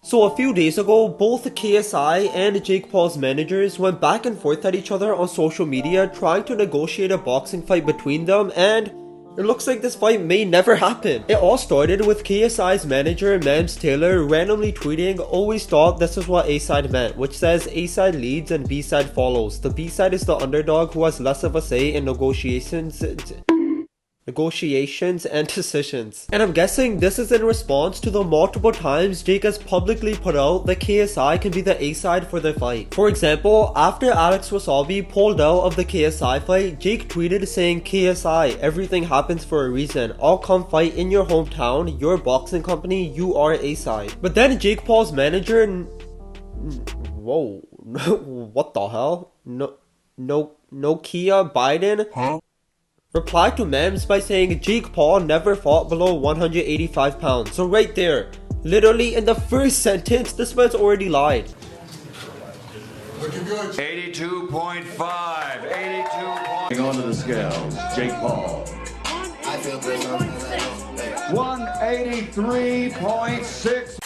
So a few days ago, both KSI and Jake Paul's managers went back and forth at each other on social media trying to negotiate a boxing fight between them, and it looks like this fight may never happen. It all started with KSI's manager Mams Taylor randomly tweeting, "Always thought this is what A-side meant," which says A-side leads and B-side follows. The B-side is the underdog who has less of a say in negotiations and decisions. And I'm guessing this is in response to the multiple times Jake has publicly put out that KSI can be the A-side for the fight. For example, after Alex Wasabi pulled out of the KSI fight, Jake tweeted saying, "KSI, everything happens for a reason. I'll come fight in your hometown, your boxing company, you are A-side." But then Jake Paul's manager whoa, what the hell? Nokia Biden? Huh? Replied to Mams by saying Jake Paul never fought below 185 pounds. So right there, literally in the first sentence, this man's already lied. Looking good. 82.5. 82. On to the scales, Jake Paul. I feel great. 183.6.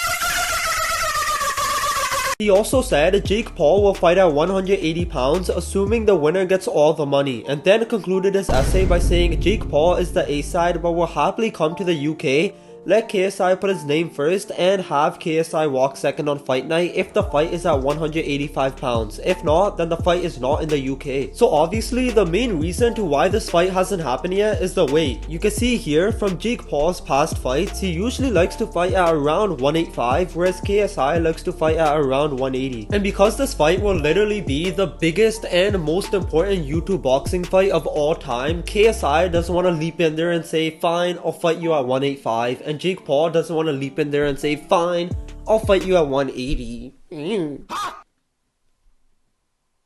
He also said Jake Paul will fight at 180 pounds, assuming the winner gets all the money, and then concluded his essay by saying Jake Paul is the A-side but will happily come to the UK, let KSI put his name first, and have KSI walk second on fight night if the fight is at 185 pounds. If not, then the fight is not in the UK. So obviously, the main reason to why this fight hasn't happened yet is the weight. You can see here from Jake Paul's past fights, he usually likes to fight at around 185, whereas KSI likes to fight at around 180. And because this fight will literally be the biggest and most important YouTube boxing fight of all time, KSI doesn't want to leap in there and say, "Fine, I'll fight you at 185. And Jake Paul doesn't want to leap in there and say, "Fine, I'll fight you at 180.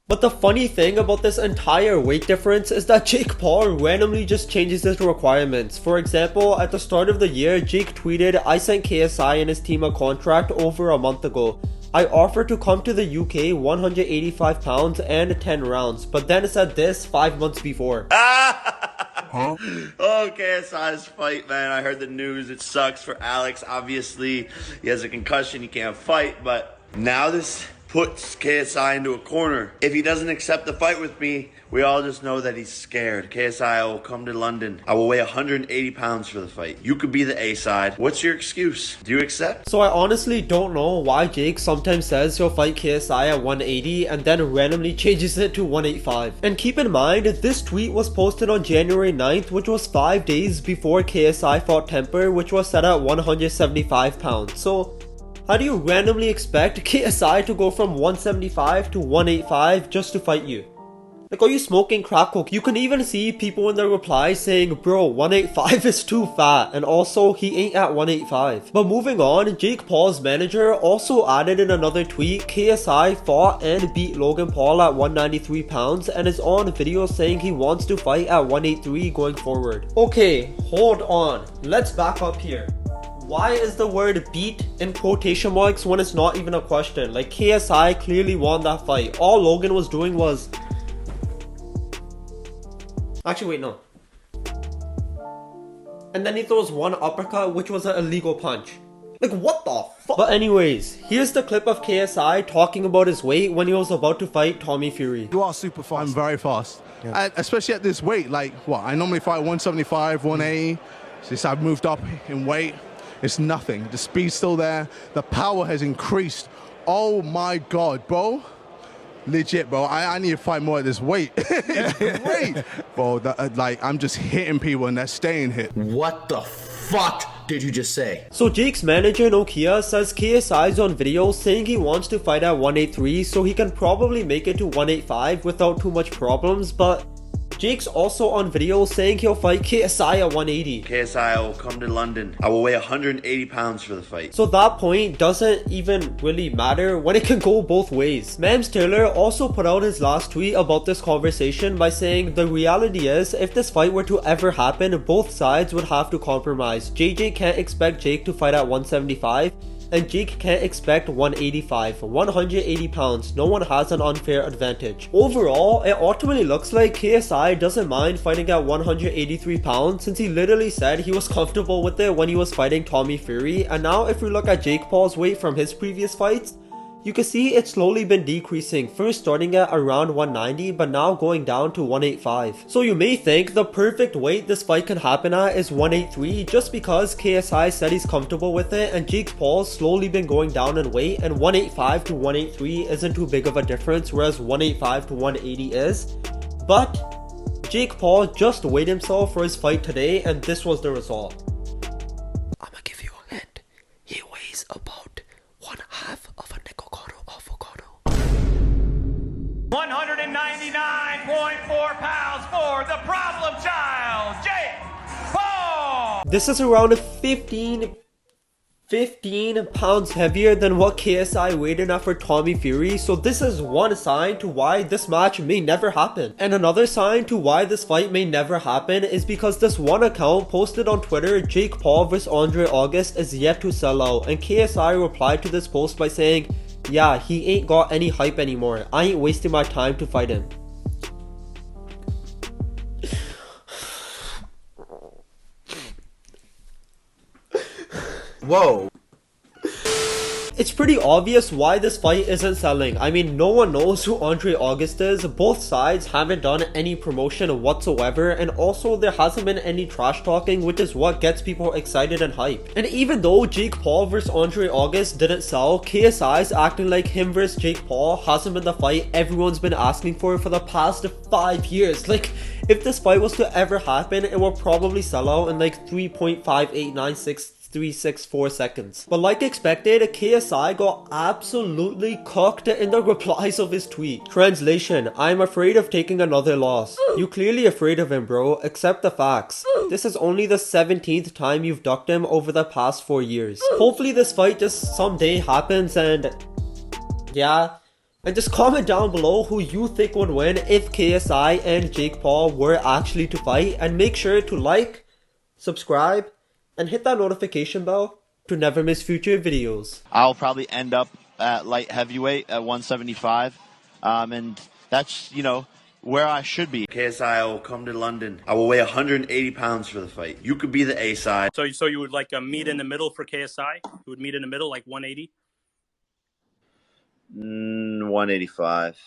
But the funny thing about this entire weight difference is that Jake Paul randomly just changes his requirements. For example, at the start of the year, Jake tweeted, "I sent KSI and his team a contract over a month ago. I offered to come to the UK 185 pounds and 10 rounds, but then it said this 5 months before." Huh? Oh, KSI's fight, man. I heard the news. It sucks for Alex. Obviously, he has a concussion. He can't fight. But now this puts KSI into a corner. If he doesn't accept the fight with me, we all just know that he's scared. KSI, I will come to London. I will weigh 180 pounds for the fight. You could be the A-side. What's your excuse? Do you accept? So I honestly don't know why Jake sometimes says he'll fight KSI at 180 and then randomly changes it to 185. And keep in mind, this tweet was posted on January 9th, which was 5 days before KSI fought Temper, which was set at 175 pounds. So how do you randomly expect KSI to go from 175 to 185 just to fight you? Like, are you smoking crack coke? You can even see people in the replies saying, "Bro, 185 is too fat," and also he ain't at 185. But moving on, Jake Paul's manager also added in another tweet, KSI fought and beat Logan Paul at 193 pounds and is on video saying he wants to fight at 183 going forward. Okay, hold on. Let's back up here. Why is the word beat in quotation marks when it's not even a question? Like, KSI clearly won that fight. All Logan was doing was... Actually, wait, no. And then he throws one uppercut, which was an illegal punch. Like, what the fuck? But anyways, here's the clip of KSI talking about his weight when he was about to fight Tommy Fury. You are super fast. I'm very fast. Yeah. And especially at this weight, like, what? I normally fight 175, 180. Since I've moved up in weight, it's nothing. The speed's still there. The power has increased. Oh my God, bro. Legit, bro. I need to fight more at this weight. It's great. Bro, like, I'm just hitting people and they're staying hit. What the fuck did you just say? So Jake's manager Nokia says KSI's on video saying he wants to fight at 183 so he can probably make it to 185 without too much problems, but Jake's also on video saying he'll fight KSI at 180. KSI, I will come to London. I will weigh 180 pounds for the fight. So that point doesn't even really matter when it can go both ways. Mams Taylor also put out his last tweet about this conversation by saying the reality is if this fight were to ever happen, both sides would have to compromise. JJ can't expect Jake to fight at 175 and Jake can't expect 185. 180 pounds, no one has an unfair advantage. Overall, it ultimately looks like KSI doesn't mind fighting at 183 pounds since he literally said he was comfortable with it when he was fighting Tommy Fury, and now if we look at Jake Paul's weight from his previous fights, you can see it's slowly been decreasing, first starting at around 190 but now going down to 185. So you may think the perfect weight this fight can happen at is 183 just because KSI said he's comfortable with it and Jake Paul's slowly been going down in weight, and 185 to 183 isn't too big of a difference, whereas 185 to 180 is. But Jake Paul just weighed himself for his fight today and this was the result. I'ma give you a hint. He weighs about 1/2 of a avocado. 199.4 pounds for the problem child, Jake Paul! This is around 15 pounds heavier than what KSI weighed in at for Tommy Fury, so this is one sign to why this match may never happen. And another sign to why this fight may never happen is because this one account posted on Twitter, Jake Paul vs Andre August is yet to sell out, and KSI replied to this post by saying, yeah, he ain't got any hype anymore. I ain't wasting my time to fight him. Whoa. It's pretty obvious why this fight isn't selling. I mean, no one knows who Andre August is, both sides haven't done any promotion whatsoever, and also there hasn't been any trash talking, which is what gets people excited and hyped. And even though Jake Paul vs Andre August didn't sell, KSI's acting like him vs Jake Paul hasn't been the fight everyone's been asking for the past 5 years. Like, if this fight was to ever happen, it will probably sell out in like 3.5896 seconds. But like expected, KSI got absolutely cooked in the replies of his tweet. Translation: I'm afraid of taking another loss. You clearly afraid of him, bro. Accept the facts. This is only the 17th time you've ducked him over the past 4 years. Hopefully this fight just someday happens, and yeah. And just comment down below who you think would win if KSI and Jake Paul were actually to fight, and make sure to like, subscribe, and hit that notification bell to never miss future videos. I'll probably end up at light heavyweight at 175, and that's, you know, where I should be. KSI, I will come to London. I will weigh 180 pounds for the fight. You could be the A side. So you would like a meet in the middle for KSI? You would meet in the middle, like 180? 185.